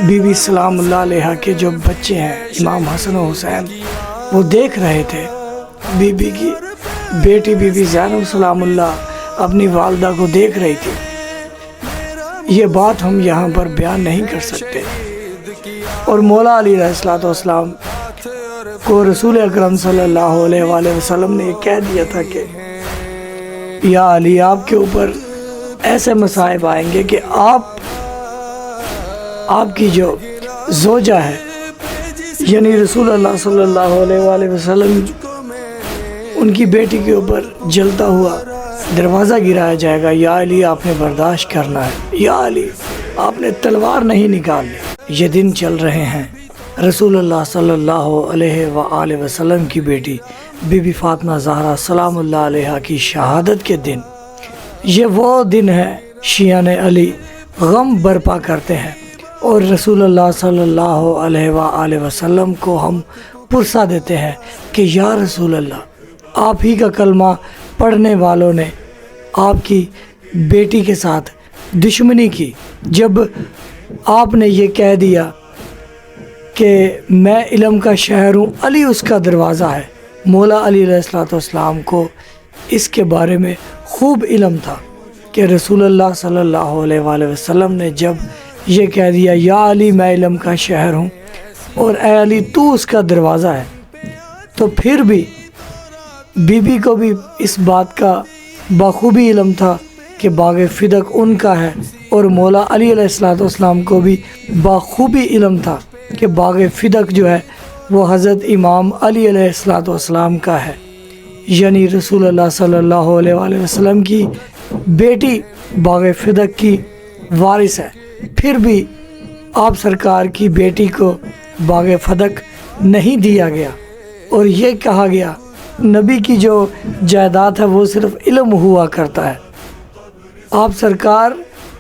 Be be سلام اللہ علیہ کے جو بچے ہیں امام حسن و حسین، وہ دیکھ رہے تھے بی بی کی بیٹی بی بی زینب سلام اللہ اپنی والدہ کو دیکھ رہی تھی۔ یہ بات ہم یہاں پر بیان نہیں کر سکتے، اور مولا علی علیہ السلام کو رسول اکرم صلی اللہ علیہ وآلہ وسلم نے یہ کہہ دیا تھا کہ یا علی، آپ کے اوپر ایسے مصائب آئیں گے کہ آپ کی جو زوجہ ہے یعنی رسول اللہ صلی اللہ علیہ وآلہ وسلم، ان کی بیٹی کے اوپر جلتا ہوا دروازہ گرایا جائے گا۔ یا علی، آپ نے برداشت کرنا ہے، یا علی آپ نے تلوار نہیں نکالنی۔ یہ دن چل رہے ہیں رسول اللہ صلی اللہ علیہ وآلہ وسلم کی بیٹی بی بی فاطمہ زہرا سلام اللہ علیہ کی شہادت کے دن۔ یہ وہ دن ہے شیعان علی غم برپا کرتے ہیں، اور رسول اللہ صلی اللہ علیہ وآلہ وسلم کو ہم پرسہ دیتے ہیں کہ یا رسول اللہ، آپ ہی کا کلمہ پڑھنے والوں نے آپ کی بیٹی کے ساتھ دشمنی کی۔ جب آپ نے یہ کہہ دیا کہ میں علم کا شہر ہوں، علی اس کا دروازہ ہے، مولا علی علیہ السلام کو اس کے بارے میں خوب علم تھا کہ رسول اللہ صلی اللہ علیہ وآلہ وسلم نے جب یہ کہہ دیا یا علی میں علم کا شہر ہوں اور اے علی تو اس کا دروازہ ہے، تو پھر بھی بی بی کو بھی اس بات کا بخوبی علم تھا کہ باغ فدق ان کا ہے، اور مولا علی علیہ السلام کو بھی بخوبی علم تھا کہ باغ فدق جو ہے وہ حضرت امام علی علیہ السلام کا ہے، یعنی رسول اللہ صلی اللہ علیہ وآلہ وسلم کی بیٹی باغ فدق کی وارث ہے۔ پھر بھی آپ سرکار کی بیٹی کو باغ فدق نہیں دیا گیا، اور یہ کہا گیا نبی کی جو جائیداد ہے وہ صرف علم ہوا کرتا ہے، آپ سرکار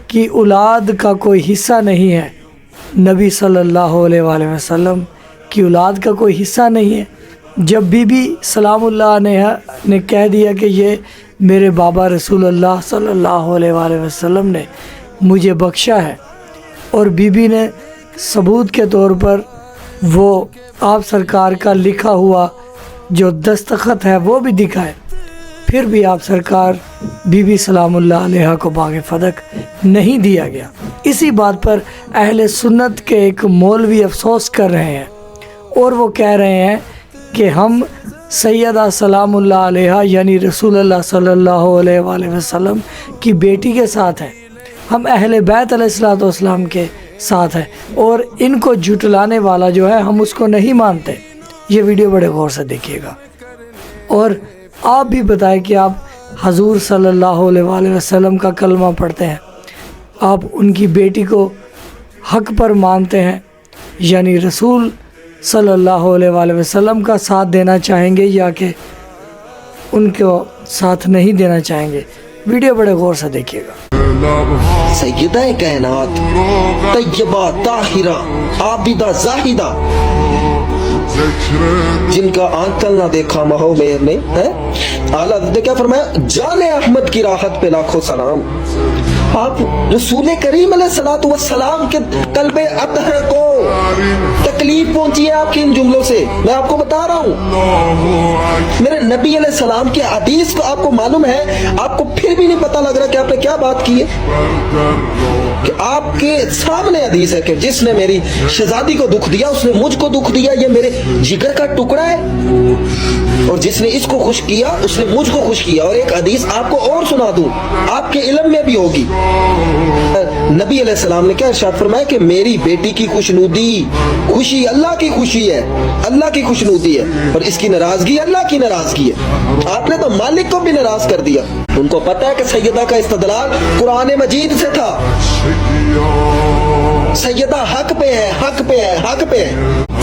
کی اولاد کا کوئی حصہ نہیں ہے، نبی صلی اللہ علیہ وآلہ وسلم کی اولاد کا کوئی حصہ نہیں ہے۔ جب بی بی سلام اللہ نے کہہ دیا کہ یہ میرے بابا رسول اللہ صلی اللہ علیہ وآلہ وسلم نے مجھے بخشا ہے، اور بی بی نے ثبوت کے طور پر وہ آپ سرکار کا لکھا ہوا جو دستخط ہے وہ بھی دکھائے، پھر بھی آپ سرکار بی بی سلام اللہ علیہ کو باغ فدق نہیں دیا گیا۔ اسی بات پر اہل سنت کے ایک مولوی افسوس کر رہے ہیں، اور وہ کہہ رہے ہیں کہ ہم سیدہ سلام اللہ علیہ یعنی رسول اللہ صلی اللہ علیہ وآلہ وسلم کی بیٹی کے ساتھ ہیں، ہم اہل بیت علیہ السلام کے ساتھ ہیں، اور ان کو جھٹلانے والا جو ہے ہم اس کو نہیں مانتے۔ یہ ویڈیو بڑے غور سے دیکھیے گا، اور آپ بھی بتائیں کہ آپ حضور صلی اللہ علیہ وآلہ وسلم کا کلمہ پڑھتے ہیں، آپ ان کی بیٹی کو حق پر مانتے ہیں، یعنی رسول صلی اللہ علیہ وآلہ وسلم کا ساتھ دینا چاہیں گے یا کہ ان کو ساتھ نہیں دینا چاہیں گے؟ ویڈیو بڑے غور سے دیکھیے گا۔ سیدہ کائنات طیبہ طاہرہ عابدہ زاہدہ، جن کا آنکل نہ دیکھا مہو میر نے ہے، اعلیٰ حضرت نے کیا فرمایا، جان احمد کی راحت پہ لاکھوں سلام۔ آپ رسول کریم علیہ السلام کے قلب اطہر کو تکلیف پہنچی ہے آپ کے ان جملوں سے، میں آپ کو بتا رہا ہوں۔ میرے نبی علیہ السلام کی حدیث کو آپ کو معلوم ہے، آپ کو پھر بھی نہیں پتہ لگ رہا کہ آپ نے کیا بات کی ہے، کہ آپ کے سامنے حدیث ہے کہ جس نے میری شہزادی کو دکھ دیا اس نے مجھ کو دکھ دیا، یہ میرے جگر کا ٹکڑا ہے، اور جس نے اس کو خوش کیا اس نے مجھ کو خوش کیا۔ اور ایک حدیث آپ کو اور سنا دوں، آپ کے علم میں بھی ہوگی، نبی علیہ السلام نے کیا ارشاد فرمایا کہ میری بیٹی کی خوشنودی، خوشی اللہ کی خوشی ہے، اللہ کی خوشنودی ہے، اور اس کی ناراضگی اللہ کی ناراضگی ہے۔ آپ نے تو مالک کو بھی ناراض کر دیا۔ ان کو پتہ ہے کہ سیدہ کا استدلال قرآن مجید سے تھا، سیدہ حق پہ ہے، حق پہ ہے، حق پہ ہے۔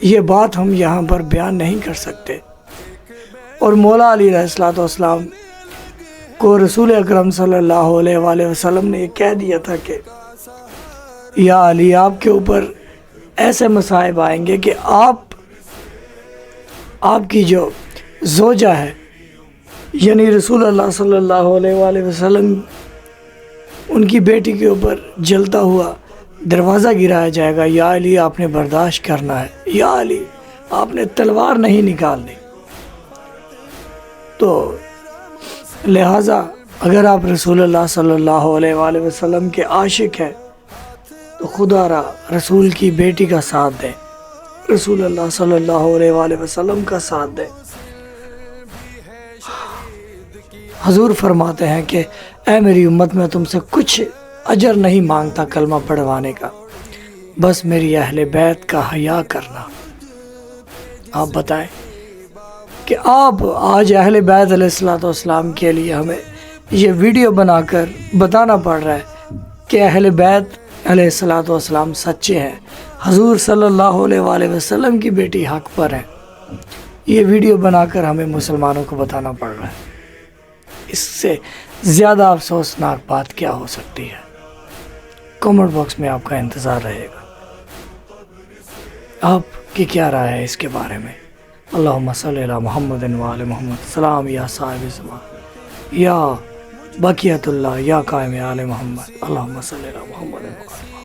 یہ بات ہم یہاں پر بیان نہیں کر سکتے. اور مولا علی علیہ الصلوۃ والسلام کو رسول اکرم صلی اللہ علیہ وآلہ وسلم نے یہ کہہ دیا تھا کہ یا علی آپ کے اوپر ایسے مصائب آئیں گے کہ آپ کی جو زوجہ ہے یعنی رسول اللہ صلی اللہ علیہ وآلہ وسلم ان کی بیٹی کے اوپر جلتا ہوا دروازہ گرایا جائے گا. یا علی آپ نے برداشت کرنا ہے, یا علی آپ نے تلوار نہیں نکالنی. تو لہٰذا اگر آپ رسول اللہ صلی اللہ علیہ وآلہ وسلم کے عاشق ہیں تو خدا را رسول کی بیٹی کا ساتھ دیں, رسول اللہ صلی اللہ علیہ وآلہ وسلم کا ساتھ دیں. حضور فرماتے ہیں کہ اے میری امت میں تم سے کچھ اجر نہیں مانگتا کلمہ پڑھوانے کا, بس میری اہل بیت کا حیا کرنا. آپ بتائیں کہ آپ آج اہل بیت علیہ الصلوۃ والسلام کے لیے ہمیں یہ ویڈیو بنا کر بتانا پڑ رہا ہے کہ اہل بیت علیہ الصلوۃ والسلام سچے ہیں, حضور صلی اللہ علیہ وآلہ وسلم کی بیٹی حق پر ہے. یہ ویڈیو بنا کر ہمیں مسلمانوں کو بتانا پڑ رہا ہے. اس سے زیادہ افسوسناک بات کیا ہو سکتی ہے؟ کامنٹ باکس میں آپ کا انتظار رہے گا. آپ کی کیا رائے ہے اس کے بارے میں؟ اللہم صلی علی محمد و آل محمد. سلام یا صاحب زمان, یا بقیت اللہ, یا قائم آل محمد. اللہم صلی علی محمد و آل محمد.